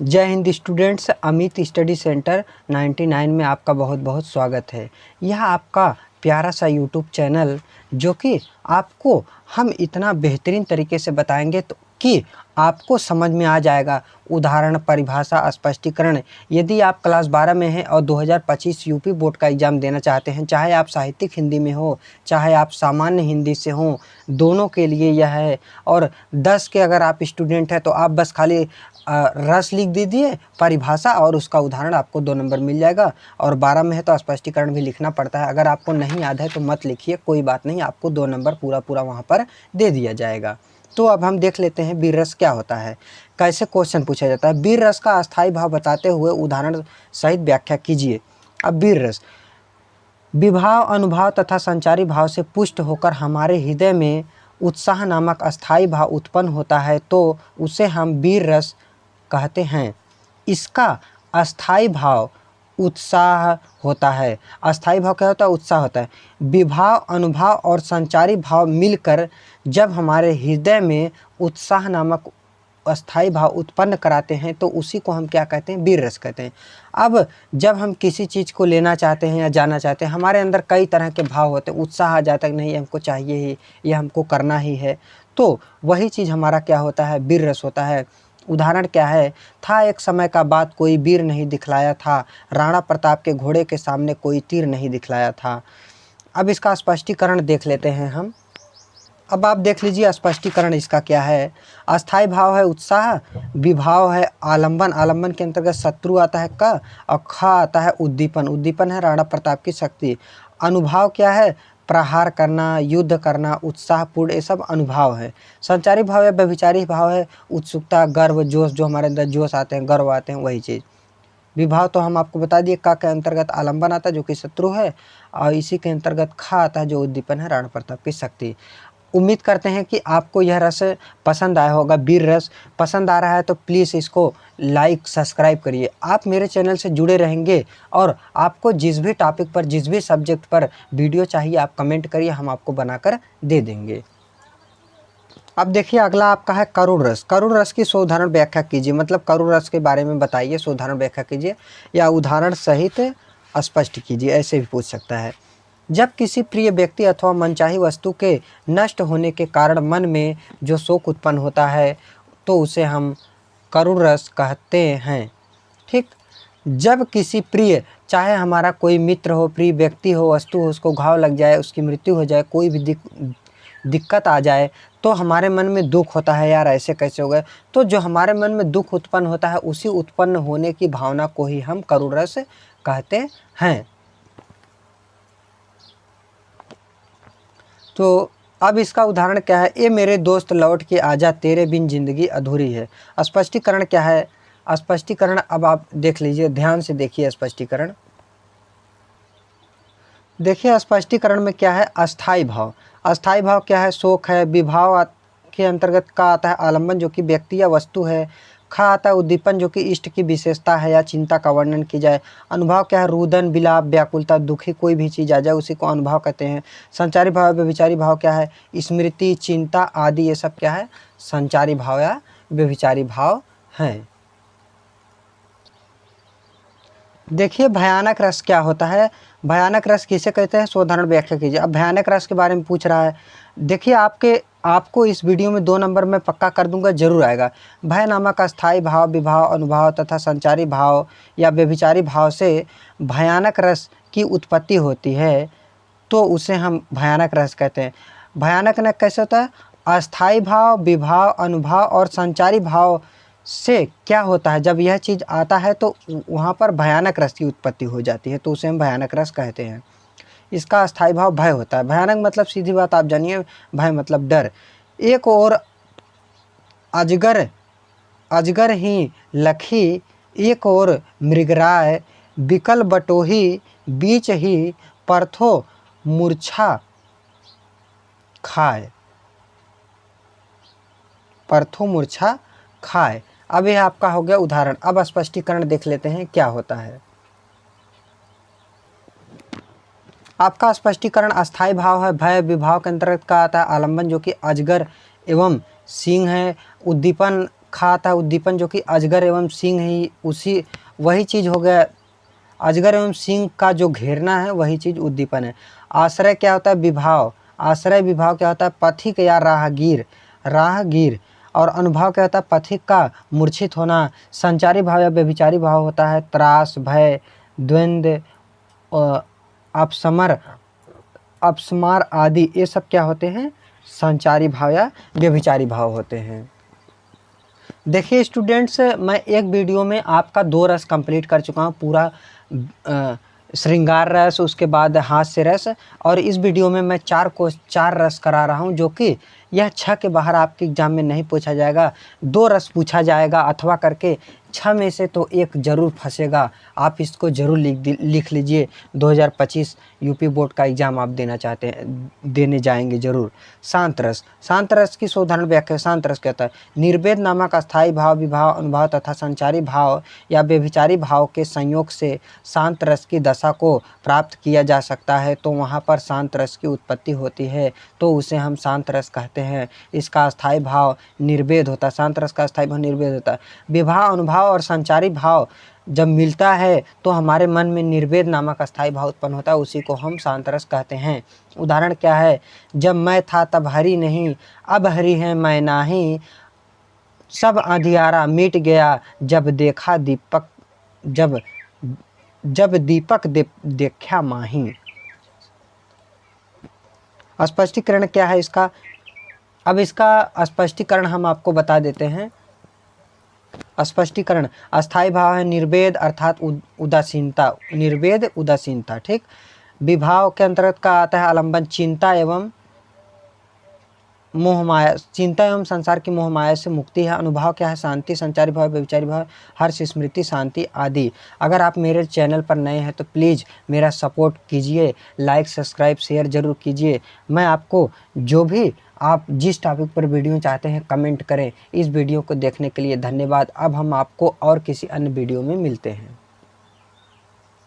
जय Hind students, Amit study centre 99 में आपका बहुत बहुत स्वागत है। यह आपका प्यारा सा यूट्यूब चैनल जो कि आपको हम इतना बेहतरीन तरीके से बताएंगे तो कि आपको समझ में आ जाएगा। उदाहरण, परिभाषा, स्पष्टीकरण। यदि आप क्लास 12 में हैं और 2025 यूपी बोर्ड का एग्ज़ाम देना चाहते हैं, चाहे आप साहित्यिक हिंदी में हो, चाहे आप सामान्य हिंदी से हों, दोनों के लिए यह है। और 10 के अगर आप स्टूडेंट हैं तो आप बस खाली रस लिख दीजिए, परिभाषा और उसका उदाहरण, आपको 2 नंबर मिल जाएगा। और 12 में है तो स्पष्टीकरण भी लिखना पड़ता है। अगर आपको नहीं याद है तो मत लिखिए, कोई बात नहीं, आपको 2 नंबर पूरा वहाँ पर दे दिया जाएगा। तो अब हम देख लेते हैं वीर रस क्या होता है, कैसे क्वेश्चन पूछा जाता है। वीर रस का अस्थायी भाव बताते हुए उदाहरण सहित व्याख्या कीजिए। अब वीर रस विभाव, अनुभाव तथा संचारी भाव से पुष्ट होकर हमारे हृदय में उत्साह नामक अस्थायी भाव उत्पन्न होता है तो उसे हम वीर रस कहते हैं। इसका अस्थायी भाव उत्साह होता है। अस्थायी भाव क्या होता है? उत्साह होता है। विभाव, अनुभाव और संचारी भाव मिलकर जब हमारे हृदय में उत्साह नामक अस्थायी भाव उत्पन्न कराते हैं तो उसी को हम क्या कहते हैं? वीर रस कहते हैं। अब जब हम किसी चीज़ को लेना चाहते हैं या जाना चाहते हैं, हमारे अंदर कई तरह के भाव होते हैं। उत्साह आ जाता है कि नहीं, हमको चाहिए ही, ये हमको करना ही है, तो वही चीज़ हमारा क्या होता है? वीर रस होता है। उदाहरण क्या है? था एक समय का बात, कोई वीर नहीं दिखलाया था, राणा प्रताप के घोड़े के सामने कोई तीर नहीं दिखलाया था। अब इसका स्पष्टीकरण देख लेते हैं हम। अब आप देख लीजिए स्पष्टीकरण इसका क्या है। अस्थायी भाव है उत्साह, विभाव है आलंबन, आलंबन के अंतर्गत शत्रु आता है क, और ख आता है उद्दीपन, उद्दीपन है राणा प्रताप की शक्ति। अनुभाव क्या है? प्रहार करना, युद्ध करना, उत्साहपूर्ण, ये सब अनुभाव है। संचारी भाव या व्यभिचारी भाव है उत्सुकता, गर्व, जोश, जो हमारे अंदर जोश आते हैं, गर्व आते हैं, वही चीज़। विभाव तो हम आपको बता दिए, का के अंतर्गत आलंबन आता है जो कि शत्रु है, और इसी के अंतर्गत ख आता है जो उद्दीपन है राणा प्रताप की शक्ति। उम्मीद करते हैं कि आपको यह रस पसंद आया होगा। वीर रस पसंद आ रहा है तो प्लीज़ इसको लाइक, सब्सक्राइब करिए। आप मेरे चैनल से जुड़े रहेंगे और आपको जिस भी टॉपिक पर, जिस भी सब्जेक्ट पर वीडियो चाहिए आप कमेंट करिए, हम आपको बनाकर दे देंगे। अब देखिए अगला आपका है करुण रस। करुण रस की सोधारण व्याख्या कीजिए, मतलब करुण रस के बारे में बताइए, सोधारण व्याख्या कीजिए या उदाहरण सहित स्पष्ट कीजिए, ऐसे भी पूछ सकता है। जब किसी प्रिय व्यक्ति अथवा मनचाही वस्तु के नष्ट होने के कारण मन में जो शोक उत्पन्न होता है तो उसे हम करुण रस कहते हैं। ठीक, जब किसी प्रिय, चाहे हमारा कोई मित्र हो, प्रिय व्यक्ति हो, वस्तु हो, उसको घाव लग जाए, उसकी मृत्यु हो जाए, कोई भी दिक्कत आ जाए तो हमारे मन में दुख होता है, यार ऐसे कैसे हो गए। तो जो हमारे मन में दुख उत्पन्न होता है उसी उत्पन्न होने की भावना को ही हम करुण रस कहते हैं। तो अब इसका उदाहरण क्या है? ए मेरे दोस्त लौट के आजा, तेरे बिन जिंदगी अधूरी है। स्पष्टीकरण क्या है? स्पष्टीकरण अब आप देख लीजिए, ध्यान से देखिए स्पष्टीकरण। देखिए स्पष्टीकरण में क्या है? अस्थाई भाव। अस्थाई भाव क्या है? शोक है। विभाव के अंतर्गत का आता है आलंबन जो कि व्यक्ति या वस्तु है। खा आता है उद्दीपन जो कि इष्ट की विशेषता है या चिंता का वर्णन की जाए। अनुभाव क्या है? रुदन, विलाप, व्याकुलता, दुखी कोई भी चीज़ आ जाए उसी को अनुभाव कहते हैं। संचारी भाव, व्यभिचारी भाव क्या है? स्मृति, चिंता आदि, ये सब क्या है? संचारी भाव या व्यभिचारी भाव हैं। देखिए भयानक रस क्या होता है? भयानक रस किसे कहते हैं? सोधारण व्याख्या कीजिए। अब भयानक रस के बारे में पूछ रहा है। देखिए आपको इस वीडियो में 2 नंबर में पक्का कर दूंगा, जरूर आएगा। भय नामक अस्थायी भाव, विभाव, अनुभाव तथा संचारी भाव या व्यभिचारी भाव से भयानक रस की उत्पत्ति होती है तो उसे हम भयानक रस कहते हैं। भयानक न कैसे होता है? अस्थायी भाव, विभाव, अनुभाव और संचारी भाव से क्या होता है? जब यह चीज़ आता है तो वहाँ पर भयानक रस की उत्पत्ति हो जाती है तो उसे हम भयानक रस कहते हैं। इसका अस्थायी भाव भय होता है। भयानक मतलब सीधी बात आप जानिए, भय मतलब डर। एक और अजगर, अजगर ही लखी, एक और मृगराय, बिकल बटोही, बीच ही परथो मूर्छा खाए, परथो मूर्छा खाए। अब यह आपका हो गया उदाहरण। अब स्पष्टीकरण देख लेते हैं क्या होता है। आपका स्पष्टीकरण अस्थायी भाव है। भय, विभाव के अंतर्गत का आता है आलंबन जो कि अजगर एवं सिंह है। उद्दीपन खा आता है उद्दीपन, जो कि अजगर एवं सिंह ही उसी वही चीज़ हो गया। अजगर एवं सिंह का जो घेरना है वही चीज़ उद्दीपन है। आश्रय क्या होता है? विभाव। आश्रय विभाव क्या होता है? पथिक या राहगीर, राहगीर। और अनुभव क्या होता है? पथिक का मूर्छित होना। संचारी भाव या व्यभिचारी भाव होता है त्रास, भय, द्वंद्व, अपसमर, अपस्मार आदि। ये सब क्या होते हैं? संचारी भाव या व्यभिचारी भाव होते हैं। देखिए स्टूडेंट्स, मैं एक वीडियो में आपका 2 रस कंप्लीट कर चुका हूँ, पूरा श्रृंगार रस, उसके बाद हास्य रस, और इस वीडियो में मैं 4 रस करा रहा हूँ, जो कि यह 6 के बाहर आपके एग्जाम में नहीं पूछा जाएगा। 2 रस पूछा जाएगा अथवा करके 6 में से तो एक जरूर फंसेगा। आप इसको जरूर लिख लीजिए। 2025 यूपी बोर्ड का एग्ज़ाम आप देने जाएंगे जरूर। शांत रस। शांत रस की साधारण व्याख्या। शांत रस कहता है निर्वेद नामक अस्थायी भाव, विभाव, अनुभव तथा संचारी भाव या व्यभिचारी भाव के संयोग से शांत रस की दशा को प्राप्त किया जा सकता है, तो वहाँ पर शांत रस की उत्पत्ति होती है, तो उसे हम शांत रस कहते हैं। इसका अस्थायी भाव निर्वेद होता है। शांत रस का अस्थायी भाव निर्वेद होता है। विभाव, अनुभव और संचारी भाव जब मिलता है तो हमारे मन में निर्वेद नामक अस्थायी भाव उत्पन्न होता है, उसी को हम शांत रस कहते हैं। उदाहरण क्या है? जब मैं था तब हरि नहीं, अब हरि है मैं नाही, सब अंधियारा मिट गया जब देखा दीपक, जब दीपक देखा माही। स्पष्टीकरण क्या है इसका? अब इसका स्पष्टीकरण हम आपको बता देते हैं। स्पष्टीकरण, अस्थायी भाव है निर्वेद अर्थात उदासीनता, निर्वेद उदासीनता, ठीक। विभाव के अंतर्गत का आता है आलंबन, चिंता एवं मोह माया, चिंता एवं संसार की मोह माया से मुक्ति है। अनुभव क्या है? शांति। संचारी भाव, व्यभिचारी भाव, हर्ष, स्मृति, शांति आदि। अगर आप मेरे चैनल पर नए हैं तो प्लीज़ मेरा सपोर्ट कीजिए, लाइक, सब्सक्राइब, शेयर जरूर कीजिए। मैं आपको जो भी आप जिस टॉपिक पर वीडियो चाहते हैं कमेंट करें। इस वीडियो को देखने के लिए धन्यवाद। अब हम आपको और किसी अन्य वीडियो में मिलते हैं।